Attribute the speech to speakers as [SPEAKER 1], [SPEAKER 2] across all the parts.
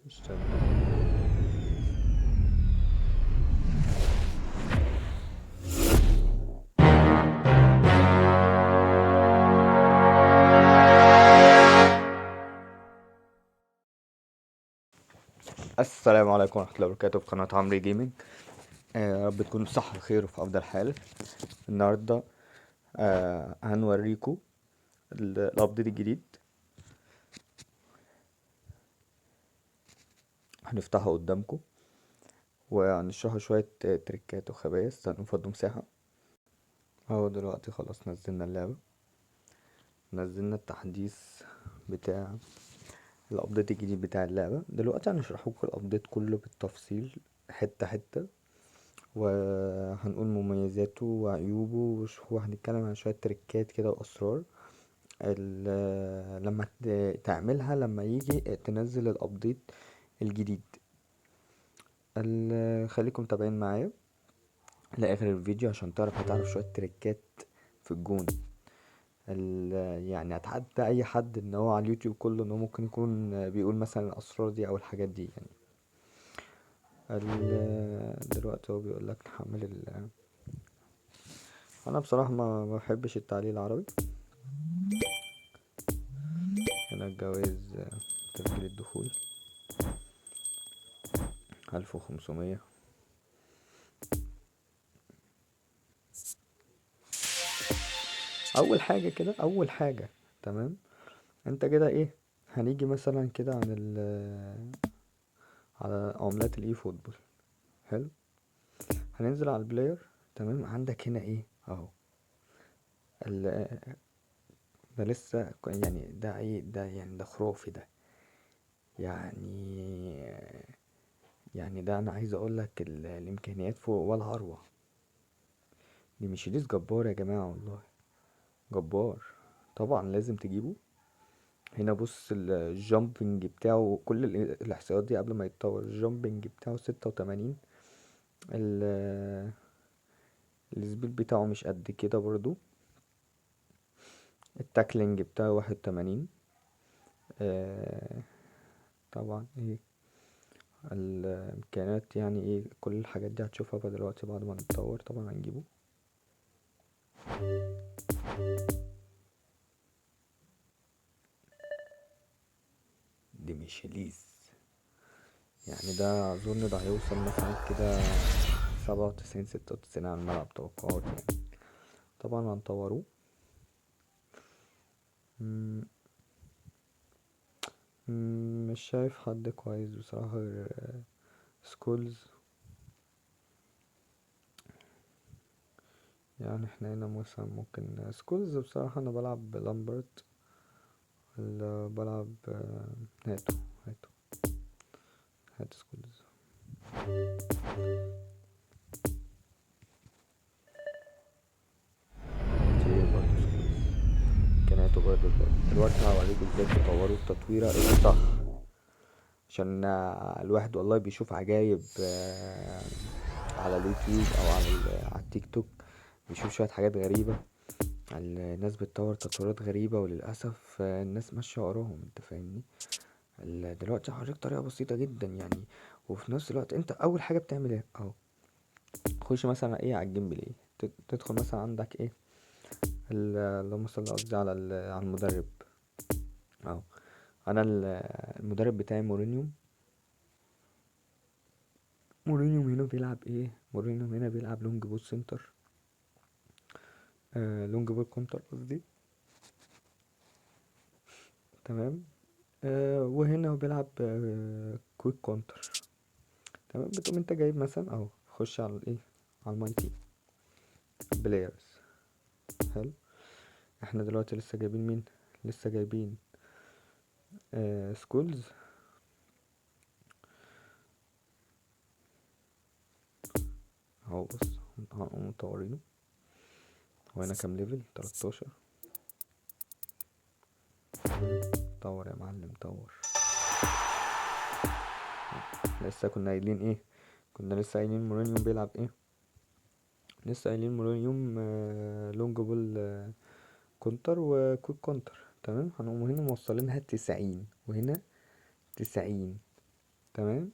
[SPEAKER 1] مش تمام. السلام عليكم ورحمة الله وبركاته في قناة عمرو جيمنج. يا رب تكونوا بصحة وخير وفي أفضل حال. النهاردة هنوريكم الأبديت الجديد. هنفتحه قدامكم وهنشرحه شوية تريكات وخبايا. استنوا فضوا مساحة. اهو دلوقتي خلاص نزلنا اللعبة، نزلنا التحديث بتاع الأبديت الجديد بتاع اللعبة. دلوقتي هنشرح لكم الأبديت كله بالتفصيل حتة حتة، وهنقول مميزاته وعيوبه وهنتكلم عن شوية تريكات كده وأسرار لما تعملها لما يجي تنزل الابديت الجديد. خليكم متابعين معايا لاخر الفيديو عشان هتعرف شويه تريكات في الجون. يعني هتحدى اي حد ان هو على اليوتيوب كله ان هو ممكن يكون بيقول مثلا الاسرار دي او الحاجات دي يعني. دلوقتي هو بيقول لك نحمل انا بصراحه ما بحبش التعليق العربي. هنا الجواز تسجيل الدخول 1500. اول حاجه كده، اول حاجه تمام. انت كده ايه؟ هنيجي مثلا كده عن على عملات الاي فوتبول. حلو. هننزل على البلاير. تمام. عندك هنا ايه اهو ال- ده لسه يعني ده ايه ده؟ يعني ده خرافي ده. يعني ده انا عايز اقول لك الامكانيات فوق ولا اروع. دي مش ريس جبار يا جماعة والله، جبار. طبعا لازم تجيبه. هنا بص الجامبنج بتاعه، كل الاحصائيات دي قبل ما يتطور. الجامبنج بتاعه 86. السبيد بتاعه مش قد كده برضو. التاكلينج بتاعه 81. آه طبعا ايه الامكانيات، يعني ايه كل الحاجات دي هتشوفها بقى دلوقتي بعد ما نتطور. طبعا هنجيبه. دي مش ليز. يعني ده اظن ده هيوصل مثلا كده 97 96 على الملعب توقعات يعني. طبعا هنطوروه. مم، مش شايف حد كويس بصراحة غير سكولز. يعني احنا هنا مثلا ممكن سكولز. بصراحة انا بلعب بلامبرت ولا بلعب هاتو. هاتو هات سكولز. كتير برضه سكولز. امكانياته برضه دلوقتي هوريكوا ازاي تطوروا التطويرة الصح. عشان الواحد والله بيشوف عجايب على اليوتيوب او على على التيك توك. بيشوف شوية حاجات غريبة. الناس بتطور تطورات غريبة وللأسف الناس ماشية وراهم. انت فاهمني؟ دلوقتي هوريك طريقة بسيطة جدا يعني. وفي نفس الوقت انت اول حاجة بتعمل ايه اهو. تخش مثلا ايه على الجيم بلاي. تدخل مثلا عندك ايه اللهم صل قصدي على على المدرب اهو. انا المدرب بتاعي مورينيوم. مورينيوم هنا بيلعب ايه؟ مورينيوم هنا بيلعب لونج بول سنتر. لونج بول كونتر قصدي. تمام. وهنا هو بيلعب كويك كونتر. تمام. بتقوم انت جايب مثلا اهو. خش على الايه، على الماي تيم بلايرز. حلو. احنا دلوقتي لسه جايبين مين؟ لسه جايبين سكولز اهو. بص هنقوم مطورينه. هو هنا كام ليفل؟ 13. طور يا معلم طور. لسه كنا قايلين ايه؟ كنا لسه قايلين مورينيوم بيلعب ايه؟ لسه قايلين مورينيوم لونج بول كونتر وكويك كونتر. تمام. هنقوم هنا موصلينها 90 وهنا 90. تمام.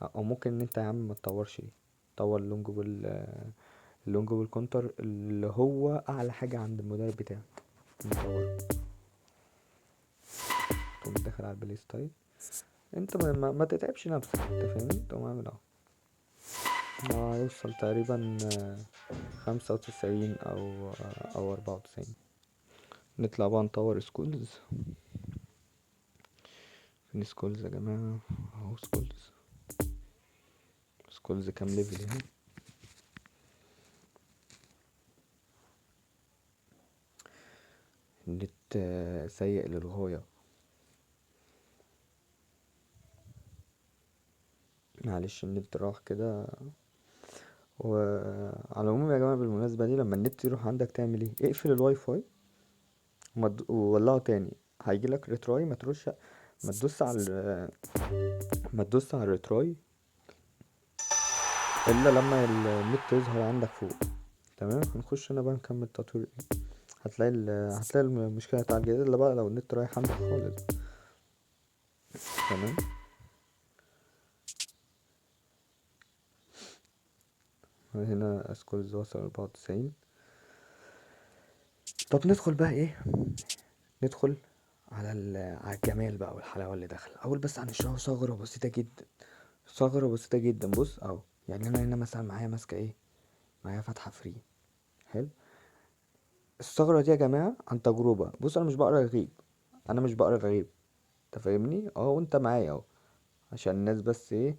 [SPEAKER 1] او ممكن ان انت يا عم ما تطورش دي، تطور اللونج بول كونتر اللي هو اعلى حاجة عند المدرب بتاعك، مطور. تقوم داخل على البلاي ستايل، انت ما تتعبش نفسك، انت فاهمني، تقوم عامل اهو. هيوصل تقريبا 95 او 94. نطلع بقى نطور سكولز. فين سكولز يا جماعة؟ اهو سكولز. سكولز كام ليفل هنا؟ النت سيء للغاية. معلش النت راح كده. وعلى العموم يا جماعة، بالمناسبة دي لما النت يروح عندك تعمل ايه؟ اقفل الواي فاي وولعه تاني. هيجيلك ريتراي، ما تدوس على ما تدوس على الريتراي الا لما النت يظهر عندك فوق. تمام. هنخش هنا بقى نكمل تطوير. هتلاقي المشكلة اتعالجت الا بقى لو النت رايح عندك خالص. تمام. هنا اسكولز وصل 94. طب ندخل بقى ايه؟ ندخل على الجمال بقى والحلاوة اللي داخل. اول بس هنشرحه ثغرة بسيطة جدا، ثغرة بسيطة جدا. بص اهو، يعني انا هنا مثلا معايا ماسكة ايه؟ معايا فاتحة فري. حلو. الثغرة دي يا جماعة عن تجربة. بص انا مش بقرا الغيب، انا مش بقرا الغيب، انت فاهمني؟ اه، وانت معايا اهو، عشان الناس بس ايه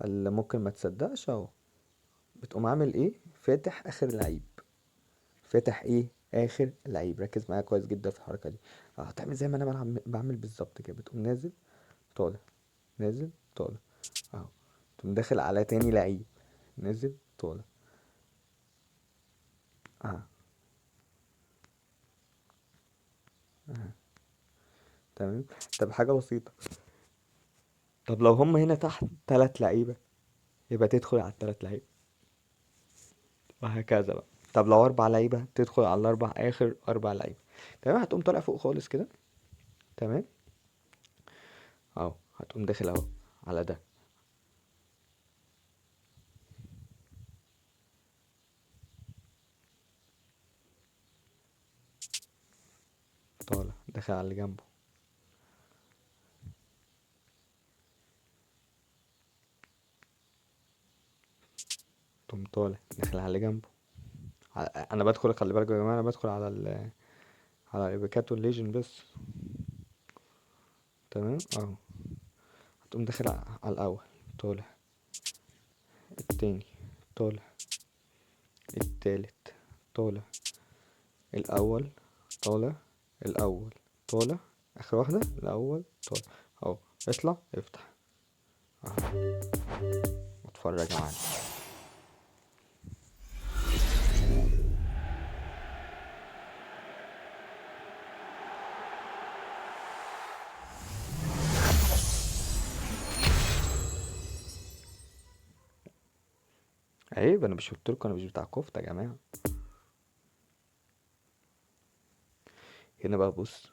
[SPEAKER 1] اللي ممكن ما تصدقش اهو. بتقوم عامل ايه؟ فاتح اخر لعيب. فاتح ايه؟ اخر لعيب. ركز معايا كويس جدا في الحركة دي. هتعمل زي ما انا بعمل بالظبط كده. بتقوم نازل طالع، نازل طالع اهو. تقوم داخل على تاني لعيب، نازل طالع اهو. تمام. طب حاجة بسيطة، طب لو هم هنا تحت 3 لعيبة، يبقى تدخل على ال3 لعيبة، وهكذا بقى. طب لو 4 لعيبة، تدخل على آخر 4 لعيبة. تمام. هتقوم طالع فوق خالص كده. تمام اهو. هتقوم داخل اهو على ده، طالع داخل على اللي جنبه، تقوم طالع داخل على اللي جنبه. انا بدخل، خلي بالكوا يا جماعة، انا بدخل على الريبيكاتو الليجن بس. تمام اهو. هتقوم داخل على الاول، طالع التاني، طالع التالت، طالع الاول، طالع الاول، طالع اخر واحدة الاول، طالع اهو. اطلع افتح اهو. اتفرج يا معلم. عيب، انا مش قلتلكوا انا مش بتاع كفتة يا جماعة؟ هنا بقى بص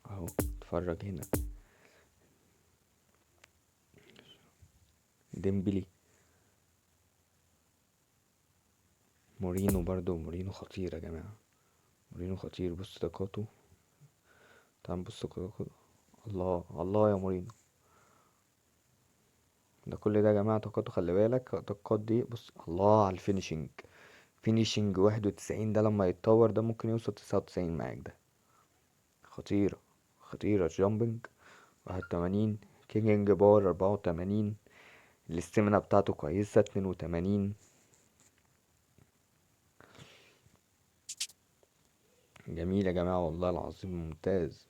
[SPEAKER 1] اهو. اتفرج هنا. ديمبلي، مورينو برضو. مورينو خطير يا جماعة، مورينو خطير. بص دقاته. تعال بص دقاته. الله الله يا مورينو. ده كل ده يا جماعة دقاته، خلي بالك دقات دي. بص الله على الفينيشنج. فينيشنج 91 ده لما يتطور ده ممكن يوصل 99 معاك ده. خطيرة، خطيرة. جامبنج 81. كينج بار 84. الاستيمنا بتاعته كويسة 82. جميل يا جماعة والله العظيم، ممتاز.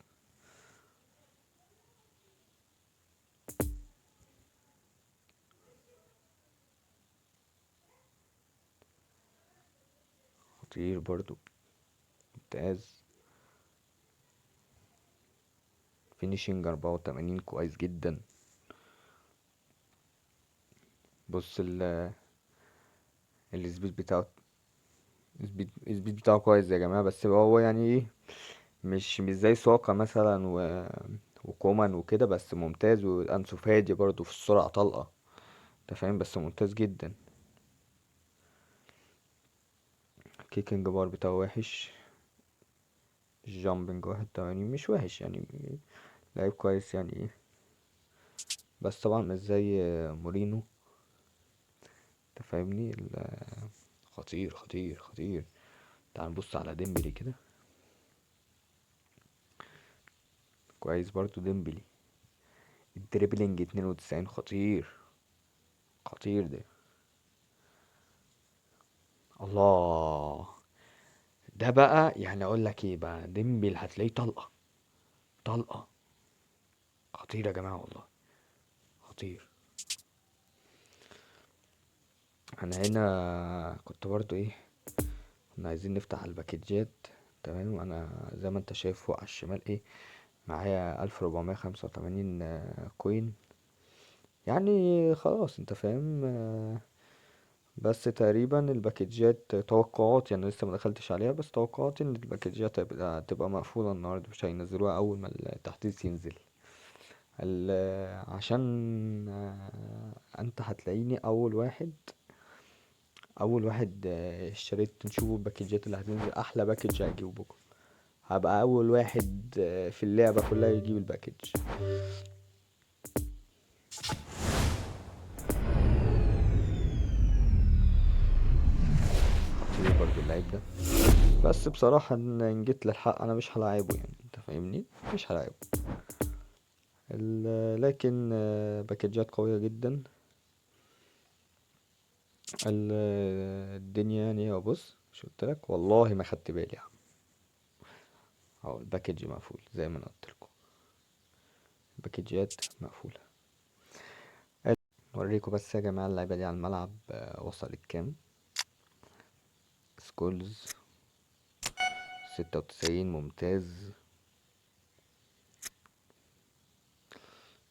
[SPEAKER 1] خطير برضو، ممتاز. فينيشنج 84 كويس جدا. بص السبيد بتاعه، السبيد بتاعه كويس يا جماعة. بس هو يعني ايه، مش زي سواقة مثلا وكومان وكده، بس ممتاز. وانسو فادي برضو في السرعة طلقة، انت فاهم، بس ممتاز جدا. كيكنج بار بتاعه وحش. الجامبنج 81 مش وحش يعني، لعيب كويس يعني ايه، بس طبعا مش زي مورينو، انت فاهمني. خطير خطير خطير. تعال نبص على ديمبلي كده، كويس برضو ديمبلي. الدريبلينج 92 خطير، خطير ده. الله، ده بقى يعني اقول لك ايه بقى، ديمبلي هتلاقيه طلقة، طلقة. خطير يا جماعة والله، خطير. انا هنا كنت برضو ايه، كنا عايزين نفتح الباكيجات. تمام، انا زي ما انت شايف فوق على الشمال ايه، معايا 1485 كوين يعني. خلاص انت فاهم. بس تقريبا الباكيجات توقعات يعني، لسه ما دخلتش عليها، بس توقعاتي ان الباكيجات تبقى مقفولة النهاردة، مش هينزلوها اول ما التحديث ينزل. عشان انت هتلاقيني اول واحد اشتريت نشوف الباكيجات اللي هتنزل. احلى باكيج هجيبه بكره، هبقى اول واحد في اللعبة كلها يجيب الباكيج. خطير برضو اللعيب ده، بس بصراحة ان جيت للحق انا مش هلاعبه يعني، انت فاهمني، مش هلاعبه. لكن باكيجات قوية جدا. الدنيا يعني، هو بص مش قلت لك والله ما خدت بالي يا عم، اهو الباكيج مقفول زي ما انا قلت لكم، الباكيجات مقفولة. اوريكم بس يا جماعة اللعيبة دي على الملعب وصلت كام. سكولز 96 ممتاز.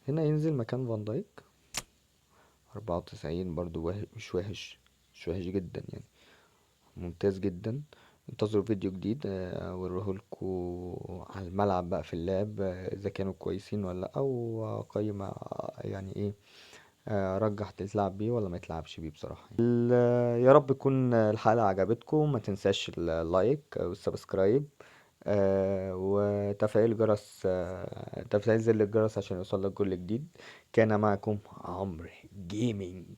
[SPEAKER 1] هنا ينزل مكان فان دايك 94 برضو، مش وحش، مش وحش جدا يعني، ممتاز جدا. انتظروا فيديو جديد اوريهولكوا على الملعب بقى في اللعب، اذا كانوا كويسين ولا لا، او قيم يعني ايه، ارجح تلعب بيه ولا ما يتلعبش بيه بصراحة. يا رب تكون الحلقة عجبتكم، ما تنساش اللايك والسبسكرايب وتفعيل الجرس، تفعيل زر الجرس عشان يوصلك كل جديد. كان معكم عمرو جيمنج.